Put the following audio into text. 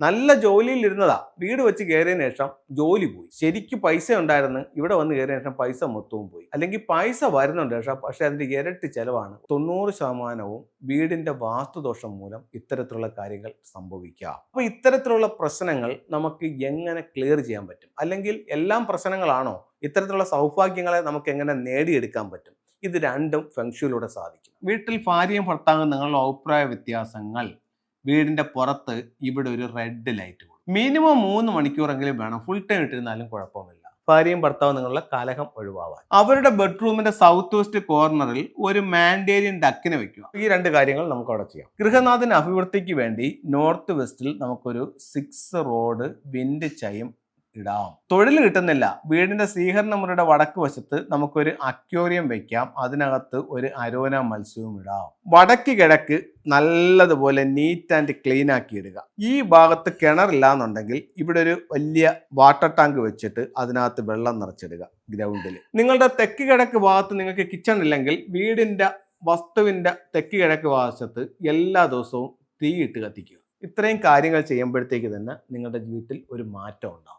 നല്ല ജോലിയിൽ ഇരുന്നതാ, വീട് വെച്ച് കയറിയതിനു ശേഷം ജോലി പോയി. ശരിക്കും പൈസ ഉണ്ടായിരുന്നു, ഇവിടെ വന്ന് കയറിയതിനു ശേഷം പൈസ മൊത്തവും പോയി. അല്ലെങ്കിൽ പൈസ വരുന്നുണ്ട് പക്ഷെ അതിന്റെ ഇരട്ടി ചെലവാണ്. 90% വീടിന്റെ വാസ്തുദോഷം മൂലം ഇത്തരത്തിലുള്ള കാര്യങ്ങൾ സംഭവിക്കുക. അപ്പൊ ഇത്തരത്തിലുള്ള പ്രശ്നങ്ങൾ നമുക്ക് എങ്ങനെ ക്ലിയർ ചെയ്യാൻ പറ്റും? അല്ലെങ്കിൽ എല്ലാം പ്രശ്നങ്ങളാണോ? ഇത്തരത്തിലുള്ള സൗഭാഗ്യങ്ങളെ നമുക്ക് എങ്ങനെ നേടിയെടുക്കാൻ പറ്റും? ഇത് രണ്ടും ഫെങ്ഷുയിലൂടെ സാധിക്കും. വീട്ടിൽ ഭാര്യയും ഭർത്താവും നിങ്ങളുടെ അഭിപ്രായ വ്യത്യാസങ്ങൾ. വീടിന്റെ പുറത്ത് ഇവിടെ ഒരു റെഡ് ലൈറ്റ് കൊടുക്കും. മിനിമം 3 മണിക്കൂറെങ്കിലും വേണം. ഫുൾ ടൈം ഇട്ടിരുന്നാലും കുഴപ്പമില്ല. ഭാര്യയും ഭർത്താവും നിങ്ങളുടെ കലഹം ഒഴിവാവാൻ. അവരുടെ ബെഡ്റൂമിന്റെ സൗത്ത് വെസ്റ്റ് കോർണറിൽ ഒരു മാൻഡേരിയൻ ഡക്കിനെ വെക്കുക. ഈ 2 കാര്യങ്ങൾ നമുക്ക് അവിടെ ചെയ്യാം. ഗൃഹനാഥന് അഭിവൃദ്ധിക്ക് വേണ്ടി നോർത്ത് വെസ്റ്റിൽ നമുക്കൊരു 6 റോഡ് വിൻഡ് ചൈം ഇടാം. തൊഴിൽ കിട്ടുന്നില്ല, വീടിന്റെ സ്വീകരണ മുറിയുടെ വടക്ക് വശത്ത് നമുക്കൊരു അക്വേറിയം വെക്കാം. അതിനകത്ത് ഒരു അരോന മത്സ്യവും ഇടാം. വടക്ക് കിഴക്ക് നല്ലതുപോലെ നീറ്റ് ആൻഡ് ക്ലീൻ ആക്കി ഇടുക. ഈ ഭാഗത്ത് കിണറില്ല എന്നുണ്ടെങ്കിൽ ഇവിടെ ഒരു വലിയ വാട്ടർ ടാങ്ക് വെച്ചിട്ട് അതിനകത്ത് വെള്ളം നിറച്ചിടുക ഗ്രൗണ്ടിൽ. നിങ്ങളുടെ തെക്ക് കിഴക്ക് ഭാഗത്ത് നിങ്ങൾക്ക് കിച്ചൺ ഇല്ലെങ്കിൽ വീടിന്റെ വസ്തുവിന്റെ തെക്ക് കിഴക്ക് വശത്ത് എല്ലാ ദിവസവും തീയിട്ട് കത്തിക്കുക. ഇത്രയും കാര്യങ്ങൾ ചെയ്യുമ്പോഴത്തേക്ക് തന്നെ നിങ്ങളുടെ വീട്ടിൽ ഒരു മാറ്റം ഉണ്ടാകും.